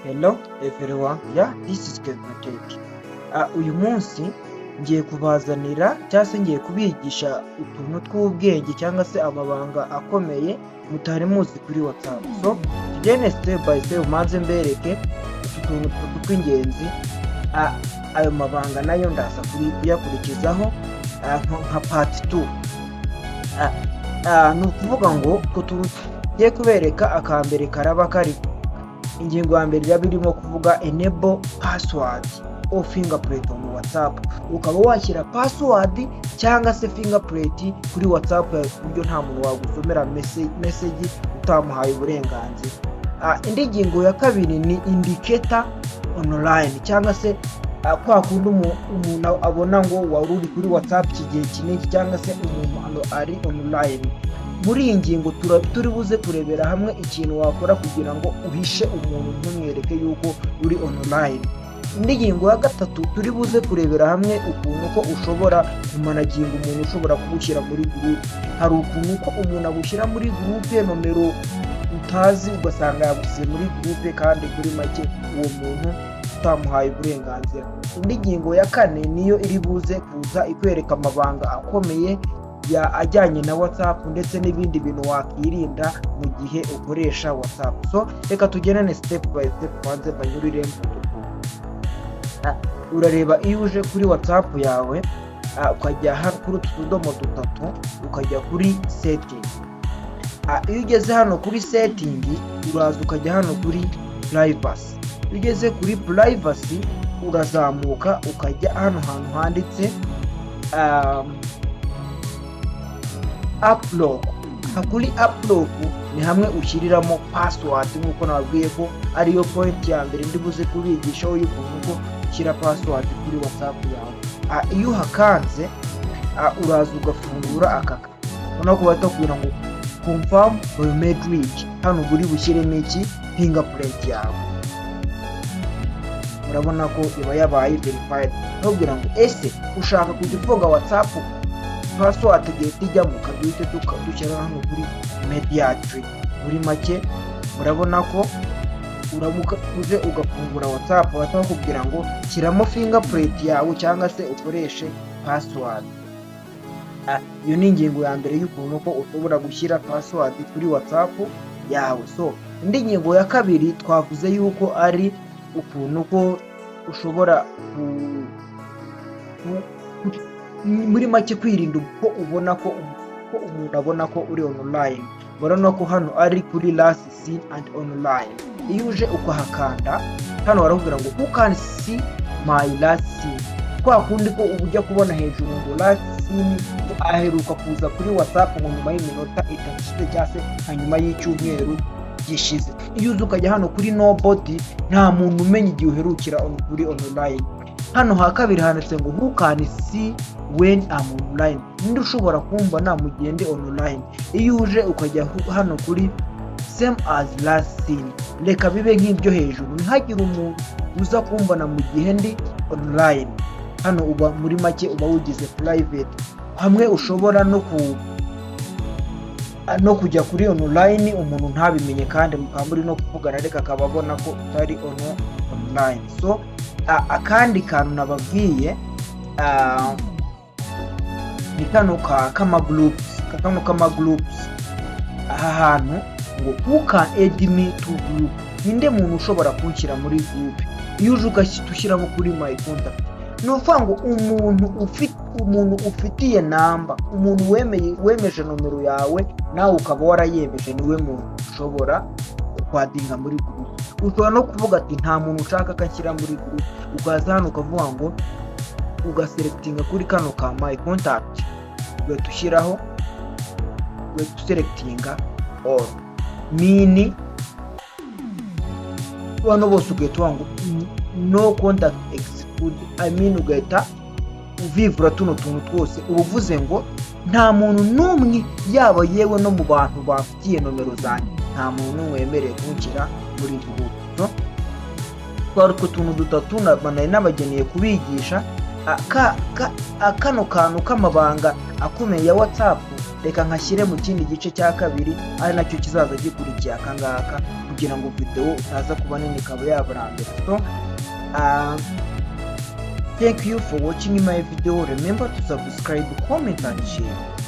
Hello everyone, this is Kevin. Uyu munsi ngiye kubazanira cyangwa se ngiye kubigisha utuntu tw'ubwenge cyangwa se amabanga akomeye mutari muzi kuri WhatsApp. So tugende step by step maze mbereke utuntu tw'ingenzi. Ayo mabanga nayo ndasa kuyakurikizaho nka part 2. Ni ukuvuga ngo tugiye kubereka akambere karaba kari ingingo ya mbere birimo kuvuga enable password or fingerprint on WhatsApp. Ukaba washyira password cyangwa se fingerprint kuri WhatsApp buryo nta muntu wagusomera message utamuhaye uburenganzira. Indi ngingo ya kabiri ni indicator online cyangwa se kwa kundi umuntu abona ngo wari uri kuri WhatsApp kigihe kinini cyangwa se umuntu ari online. Muri iyi ngingo turi buze kurebera hamwe ikintu wakora kugira ngo uhishe umuntu ntumwereke yuko uri online. Indi ngingo ya gatatu turi buze kurebera hamwe ukuntu ko ushobora kumanaginga umuntu ushobora kubushyira muri group. Hari ukuntu ko umuntu agushyira muri group nomero utazi ugasanga yagusize muri group kandi kuri make uwo muntu utamuhaye uburenganzira. Indi ngingo ya kane niyo iri buze kuza ikwereka amabanga akomeye ajyanye na WhatsApp ndetse n'ibindi bintu wakirinda mu gihe ukoresha WhatsApp. So reka tugenane step by step maze banyurire. Urareba iyo uje kuri WhatsApp yawe ukajya kuri utudomo dutatu ukajya kuri setting. Iyo ugeze hano kuri setting uraza ukajya hano kuri privacy. Iyo ugeze kuri privacy urazamuka ukajya hano hantu handitse upload. Kuri upload ni hamwe ushyiriramo password nkuko nababwiye ko ariyo point ya mbere ndi buze kubigisha aho yuko ushyira password kuri WhatsApp yawe. Iyo hakanze uraza ugafungura akaka ubona ko batakubwira ngo confirm biometric. Hano buri bushyiremo iki fingerprint yawe. Murabona ko iba yabaye verified. Nubwira ngo ese ushaka kujya ufunga WhatsApp password ijya mu kaduhite dushyira hano kuri mediatry. Muri make murabona ko uramuka uje ugafungura WhatsApp batakubwira ngo shyiramo fingerprint yawe cyangwa se ukoreshe password. Iyo ni ingingo ya mbere y'ukuntu ko ushobora gushyira password kuri WhatsApp yawe. So indi ngingo ya kabiri twavuze yuko ari ukuntu ko ushobora muri make kwirinda uko ubona ko umuntu abona ko uri online. Urabona ko hano ari kuri last seen and online. Iyo uje ukahakanda hano barakubwira ngo who can see my last seen. Kwa kundi ko ujya kubona hejuru ngo last seen aheruka kuza kuri WhatsApp ngo nyuma y'iminota 3 cyangwa se hanyuma y'icyumweru gishize. Iyo uze ukajya hano kuri nobody nta muntu umenya igihe uherukira kuri online. Hano hakabiri handitse ngo who can see when I'm online. Ninde ushobora kumbona mu gihe ndi online. Iyo uje ukajya hano kuri same as last seen. Reka bibe nk'ibyo hejuru ntihagire umuntu uza kumbona mu gihe ndi online. Hano uba muri make uba wugize private. Hamwe ushobora no kujya kuri online umuntu ntabimenye kandi mukaba muri no kuvugana reka akababona ko utari online. So akandi kantu nababwiye ni kano kama groups. Aha hantu ngo who can add me to group. Ninde muntu ushobora kunshyira muri group. Iyo uje ugashyiramo kuri my contact nuvuga ngo umuntu ufitiye namba, umuntu wemeje nomero yawe nawe ukaba warayemeje niwe muntu ushobora kwadinga muri group. Ushobora no kuvuga ati nta muntu ushaka kashyira muri group. Ugaza hano ukavuga ngo ugaselectinga kuri kano ka my contact ugatushyiraho ugaselectinga all mini bano bose ugahita ngo no contact exclude. Ugahita uvivura tuno tuntu twose uvuze ngo nta muntu n'umwe yaba yewe no mu bantu bafitiye nomero zanjye nta muntu wemerewe kunshyira muri group. So twari ko tuntu dutatu nabageneye kubigisha. Kano kantu k'amabanga akomeye ya WhatsApp reka nkashyire mu kindi gice cya kabiri ari nacyo kizaza gikurikiye akangaka kugira ngo video utaza kuba nini ikaba yabarambira. So thank you for watching my video. Remember to subscribe, comment and share.